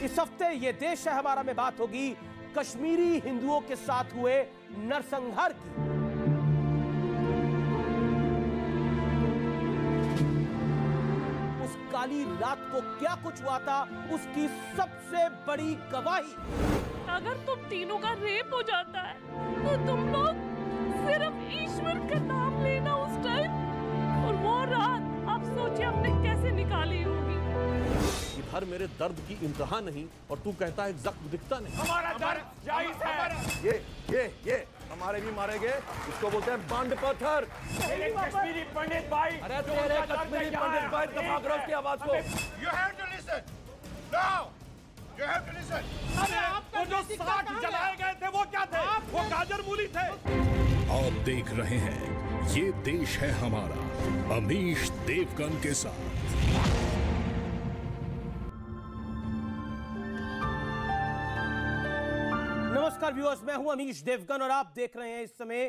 इस हफ्ते ये देश है हमारा में बात होगी कश्मीरी हिंदुओं के साथ हुए नरसंहार की। उस काली रात को क्या कुछ हुआ था, उसकी सबसे बड़ी गवाही। अगर तुम तीनों का रेप हो जाता है तो तुम लोग सिर्फ ईश्वर का नाम लेना उस टाइम, और वो रात आप सोचिए हमने कैसे निकाली होगी। इधर मेरे दर्द की इंतहा नहीं और तू कहता है जख्म दिखता नहीं। हमारा दर्द जायज है। ये हमारे भी मारे गए, इसको बोलते हैं बांड पत्थर। कश्मीरी पंडित भाई, अरे तेरे कश्मीरी पंडित भाई दफा करो उसकी आवाज को। You have to listen. Now, you have to listen. अरे आपको जो साठ जलाए गए थे वो क्या थे? वो गाजर मूली थे। आप देख रहे हैं ये देश है हमारा, अमीश देवगन के साथ। नमस्कार व्यूअर्स, मैं हूं अमीश देवगन और आप देख रहे हैं इस समय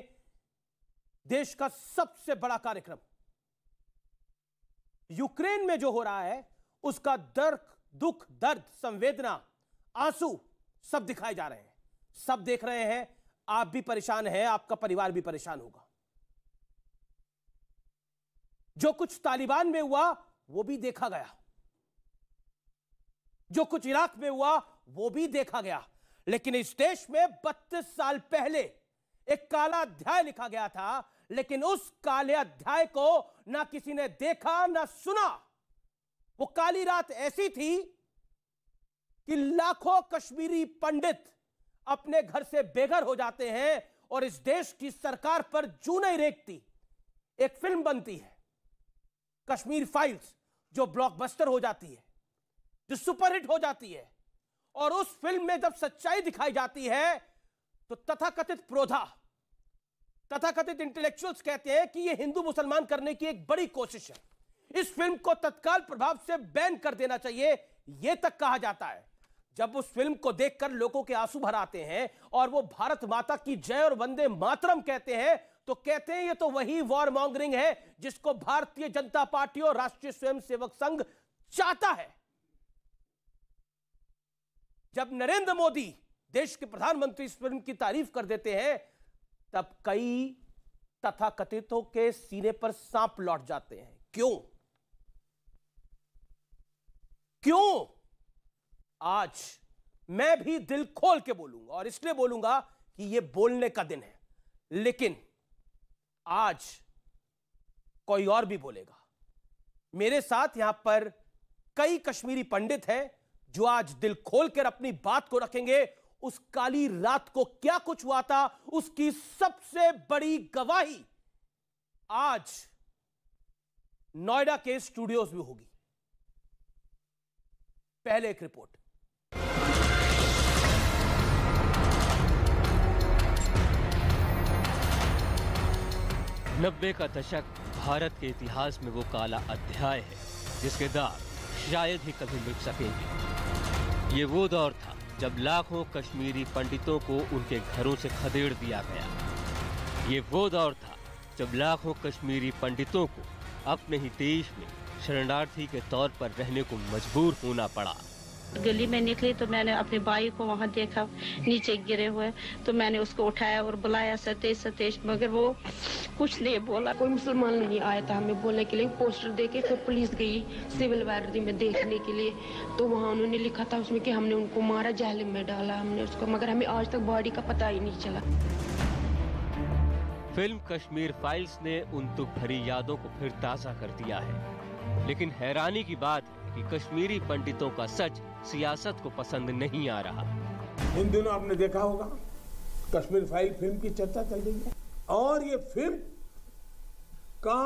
देश का सबसे बड़ा कार्यक्रम। यूक्रेन में जो हो रहा है उसका दुख, दर्द, संवेदना, आंसू सब दिखाए जा रहे हैं, सब देख रहे हैं। आप भी परेशान हैं, आपका परिवार भी परेशान होगा। जो कुछ तालिबान में हुआ वो भी देखा गया, जो कुछ इराक में हुआ वो भी देखा गया, लेकिन इस देश में 32 साल पहले एक काला अध्याय लिखा गया था, लेकिन उस काले अध्याय को ना किसी ने देखा ना सुना। वो काली रात ऐसी थी कि लाखों कश्मीरी पंडित अपने घर से बेघर हो जाते हैं और इस देश की सरकार पर जूं नहीं रेंकती। एक फिल्म बनती है कश्मीर फाइल्स, जो ब्लॉकबस्टर हो जाती है, जो सुपरहिट हो जाती है, और उस फिल्म में जब सच्चाई दिखाई जाती है तो तथाकथित प्रोधा, तथाकथित इंटेलेक्चुअल्स कहते हैं कि यह हिंदू मुसलमान करने की एक बड़ी कोशिश है, इस फिल्म को तत्काल प्रभाव से बैन कर देना चाहिए, यह तक कहा जाता है। जब उस फिल्म को देखकर लोगों के आंसू भर आते हैं और वो भारत माता की जय और वंदे मातरम कहते हैं, तो कहते हैं ये तो वही वॉर मॉन्गरिंग है जिसको भारतीय जनता पार्टी और राष्ट्रीय स्वयंसेवक संघ चाहता है। जब नरेंद्र मोदी देश के प्रधानमंत्री इस फिल्म की तारीफ कर देते हैं, तब कई तथाकथितों के सीने पर सांप लौट जाते हैं। क्यों? आज मैं भी दिल खोल के बोलूंगा, और इसलिए बोलूंगा कि यह बोलने का दिन है, लेकिन आज कोई और भी बोलेगा। मेरे साथ यहां पर कई कश्मीरी पंडित हैं जो आज दिल खोलकर अपनी बात को रखेंगे। उस काली रात को क्या कुछ हुआ था, उसकी सबसे बड़ी गवाही आज नोएडा के स्टूडियोज में होगी। पहले एक रिपोर्ट। नब्बे का दशक भारत के इतिहास में वो काला अध्याय है जिसके दाग शायद ही कभी मिट सकेंगे। ये वो दौर था जब लाखों कश्मीरी पंडितों को उनके घरों से खदेड़ दिया गया। ये वो दौर था जब लाखों कश्मीरी पंडितों को अपने ही देश में शरणार्थी के तौर पर रहने को मजबूर होना पड़ा। गली में निकली तो मैंने अपने भाई को वहाँ देखा नीचे गिरे हुए, तो मैंने उसको उठाया और बुलाया, सतेश सतेश, मगर वो कुछ नहीं बोला। कोई मुसलमान नहीं आया था हमें बोलने के लिए। पोस्टर देके फिर पुलिस गई सिविल वार्डी में देखने के लिए, तो वहाँ उन्होंने लिखा था उसमें कि हमने उनको मारा, जालिम में डाला हमने उसको, मगर हमें आज तक बॉडी का पता ही नहीं चला। फिल्म कश्मीर फाइल्स ने उन दुख भरी यादों को फिर ताज़ा कर दिया है, लेकिन हैरानी की बात है कि कश्मीरी पंडितों का सच सियासत को पसंद नहीं आ रहा। इन दिनों आपने देखा होगा कश्मीर फाइल फिल्म की चर्चा चल रही है, और ये फिल्म का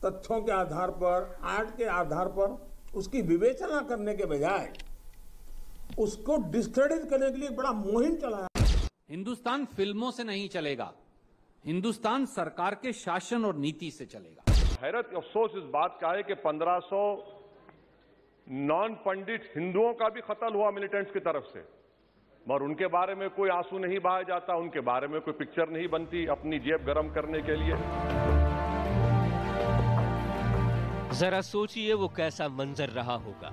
तथ्यों के आधार पर, आर्ट के आधार पर उसकी विवेचना करने के बजाय उसको डिस्क्रेडिट करने के लिए बड़ा मुहिम चलाया। हिंदुस्तान फिल्मों से नहीं चलेगा, हिंदुस्तान सरकार के शासन और नीति से चलेगा। हैरत अफसोस इस बात का है कि 1500 नॉन पंडित हिंदुओं का भी कत्ल हुआ मिलिटेंट्स की तरफ से, मगर उनके बारे में कोई आंसू नहीं बहाया जाता, उनके बारे में कोई पिक्चर नहीं बनती अपनी जेब गर्म करने के लिए। जरा सोचिए वो कैसा मंजर रहा होगा,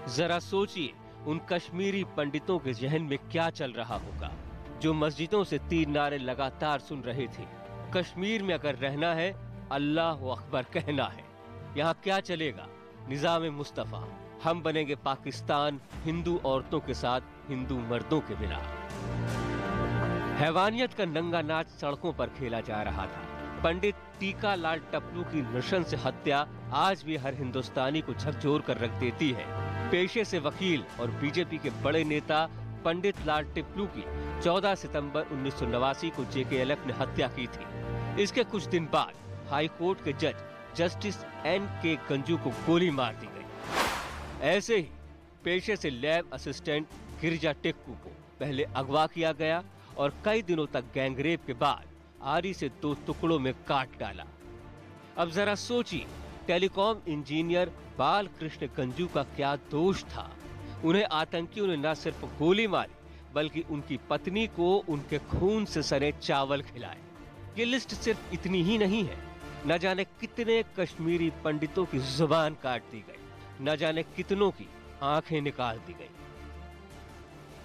जरा सोचिए उन कश्मीरी पंडितों के जहन में क्या चल रहा होगा जो मस्जिदों से 3 नारे लगातार सुन रहे थे। कश्मीर में अगर रहना है, अल्लाह अकबर कहना है। यहाँ क्या चलेगा? निजाम मुस्तफा, हम बनेंगे पाकिस्तान हिंदू औरतों के साथ हिंदू मर्दों के बिना। हैवानियत का नंगा नाच सड़कों पर खेला जा रहा था। पंडित टीका लाल टपलू की नृशंस हत्या आज भी हर हिंदुस्तानी को झकझोर कर रख देती है। पेशे से वकील और बीजेपी के बड़े नेता पंडित लाल टपलू की 14 सितंबर 1989 को JKLF ने हत्या की थी। इसके कुछ दिन बाद हाई कोर्ट के जज जस्टिस N.K. गंजू को गोली मार दी गई। ऐसे ही पेशे से लैब असिस्टेंट गिरिजा टेक्कू को पहले अगवा किया गया और कई दिनों तक गैंगरेप के बाद आरी से 2 टुकड़ों में काट डाला। अब जरा सोचिए, टेलीकॉम इंजीनियर बालकृष्ण गंजू का क्या दोष था? उन्हें आतंकियों ने न सिर्फ गोली मारी बल्कि उनकी पत्नी को उनके खून से सने चावल खिलाए। ये लिस्ट सिर्फ इतनी ही नहीं है। न जाने कितने कश्मीरी पंडितों की जुबान काट दी गई, न जाने कितनों की आंखें निकाल दी गई।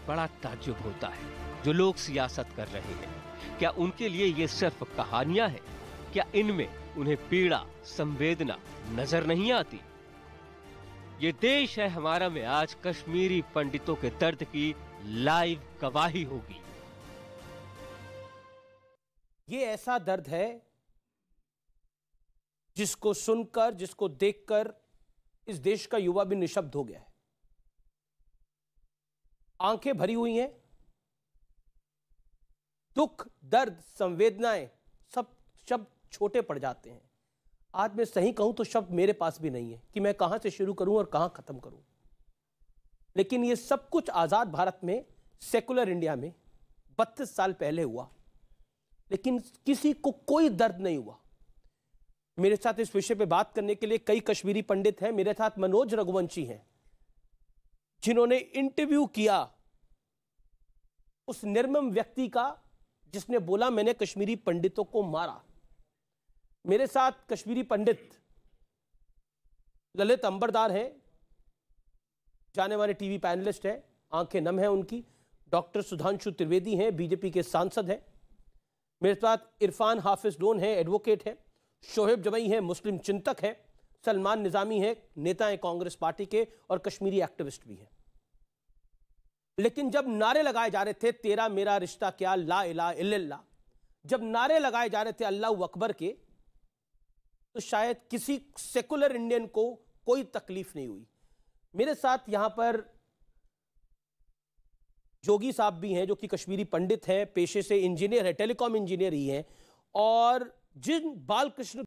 बड़ा ताज्जुब होता है जो लोग सियासत कर रहे हैं। क्या उनके लिए ये सिर्फ कहानियां हैं? क्या इनमें उन्हें पीड़ा, संवेदना नजर नहीं आती? ये देश है हमारा में आज कश्मीरी पंडितों के दर्द की लाइव गवाही होगी। ये ऐसा दर्द है जिसको सुनकर, जिसको देखकर इस देश का युवा भी निशब्द हो गया है। आंखें भरी हुई हैं, दुख, दर्द, संवेदनाएं, सब शब्द छोटे पड़ जाते हैं। आज मैं सही कहूं तो शब्द मेरे पास भी नहीं है कि मैं कहां से शुरू करूं और कहां खत्म करूं। लेकिन ये सब कुछ आजाद भारत में, सेकुलर इंडिया में 32 साल पहले हुआ, लेकिन किसी को कोई दर्द नहीं हुआ। मेरे साथ इस विषय पे बात करने के लिए कई कश्मीरी पंडित हैं। मेरे साथ मनोज रघुवंशी हैं, जिन्होंने इंटरव्यू किया उस निर्मम व्यक्ति का जिसने बोला मैंने कश्मीरी पंडितों को मारा। मेरे साथ कश्मीरी पंडित ललित अंबरदार हैं, जाने माने टीवी पैनलिस्ट हैं, आंखें नम हैं उनकी। डॉक्टर सुधांशु त्रिवेदी हैं, बीजेपी के सांसद हैं। मेरे साथ इरफान हाफिज लोन हैं, एडवोकेट हैं। शोहेब जमई हैं, मुस्लिम चिंतक हैं। सलमान निजामी हैं, नेता हैं कांग्रेस पार्टी के और कश्मीरी एक्टिविस्ट भी हैं। लेकिन जब नारे लगाए जा रहे थे तेरा मेरा रिश्ता क्या, ला इलाहा इल्लल्लाह, जब नारे लगाए जा रहे थे अल्लाहू अकबर के, तो शायद किसी सेकुलर इंडियन को कोई तकलीफ नहीं हुई। मेरे साथ यहां पर जोगी साहब भी हैं जो कि कश्मीरी पंडित हैं, पेशे से इंजीनियर है, टेलीकॉम इंजीनियर ही हैं। और जिन बालकृष्ण